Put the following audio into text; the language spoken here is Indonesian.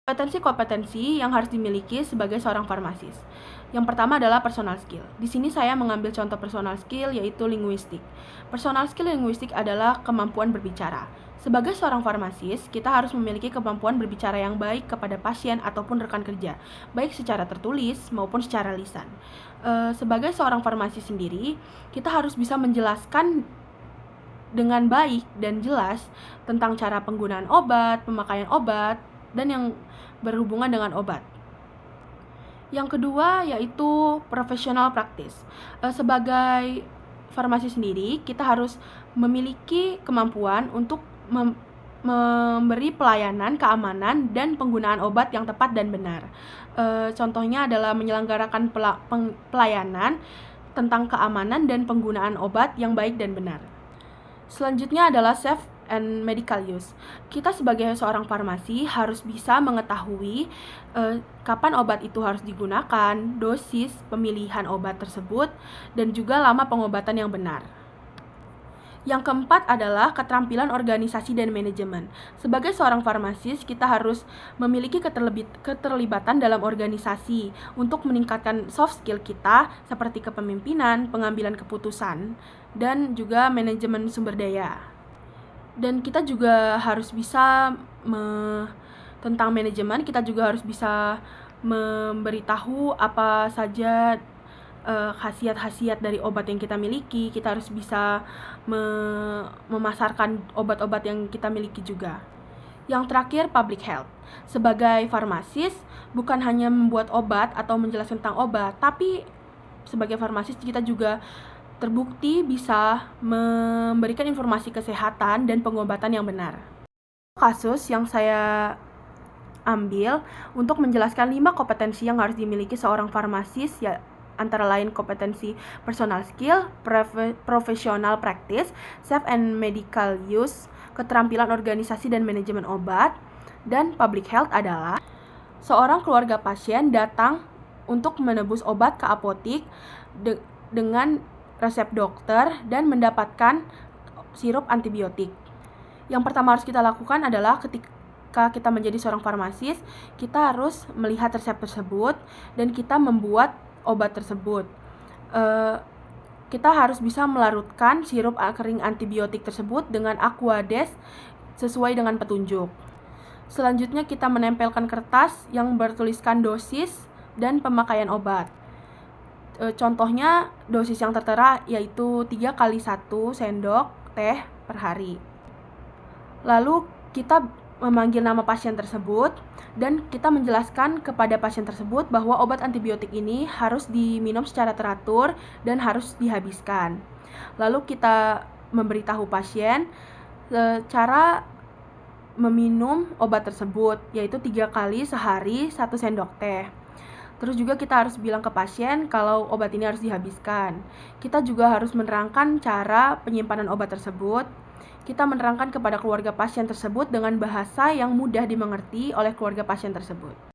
Kompetensi-kompetensi yang harus dimiliki sebagai seorang farmasis. Yang pertama adalah personal skill. Di sini saya mengambil contoh personal skill yaitu linguistik. Personal skill linguistik adalah kemampuan berbicara. Sebagai seorang farmasis, kita harus memiliki kemampuan berbicara yang baik kepada pasien ataupun rekan kerja, baik secara tertulis maupun secara lisan. Sebagai seorang farmasis sendiri, kita harus bisa menjelaskan dengan baik dan jelas tentang cara penggunaan obat, pemakaian obat, dan yang berhubungan dengan obat. Yang kedua yaitu professional practice. Sebagai farmasi sendiri, kita harus memiliki kemampuan untuk memberi pelayanan, keamanan, dan penggunaan obat yang tepat dan benar. Contohnya adalah menyelenggarakan pelayanan tentang keamanan dan penggunaan obat yang baik dan benar. Selanjutnya adalah safe and medical use. Kita sebagai seorang farmasi harus bisa mengetahui kapan obat itu harus digunakan, dosis pemilihan obat tersebut, dan juga lama pengobatan yang benar. Yang keempat adalah keterampilan organisasi dan manajemen. Sebagai seorang farmasis, kita harus memiliki keterlibatan dalam organisasi untuk meningkatkan soft skill kita seperti kepemimpinan, pengambilan keputusan, dan juga manajemen sumber daya. Dan kita juga harus bisa tentang manajemen, kita juga harus bisa memberitahu apa saja khasiat-khasiat dari obat yang kita miliki. Kita harus bisa memasarkan obat-obat yang kita miliki juga. Yang terakhir, public health. Sebagai farmasis, bukan hanya membuat obat atau menjelaskan tentang obat, tapi sebagai farmasis kita juga terbukti bisa memberikan informasi kesehatan dan pengobatan yang benar. Kasus yang saya ambil untuk menjelaskan 5 kompetensi yang harus dimiliki seorang farmasis, ya antara lain kompetensi personal skill, professional practice, safe and medical use, keterampilan organisasi dan manajemen obat, dan public health adalah seorang keluarga pasien datang untuk menebus obat ke apotik dengan resep dokter dan mendapatkan sirup antibiotik. Yang pertama harus kita lakukan adalah ketika kita menjadi seorang farmasis, kita harus melihat resep tersebut dan kita membuat obat tersebut. Kita harus bisa melarutkan sirup kering antibiotik tersebut dengan Aquades sesuai dengan petunjuk. Selanjutnya kita menempelkan kertas yang bertuliskan dosis dan pemakaian obat. Contohnya dosis yang tertera yaitu 3 kali 1 sendok teh per hari. Lalu kita memanggil nama pasien tersebut dan kita menjelaskan kepada pasien tersebut bahwa obat antibiotik ini harus diminum secara teratur dan harus dihabiskan. Lalu kita memberitahu pasien cara meminum obat tersebut, yaitu 3 kali sehari 1 sendok teh. Terus juga kita harus bilang ke pasien kalau obat ini harus dihabiskan. Kita juga harus menerangkan cara penyimpanan obat tersebut. Kita menerangkan kepada keluarga pasien tersebut dengan bahasa yang mudah dimengerti oleh keluarga pasien tersebut.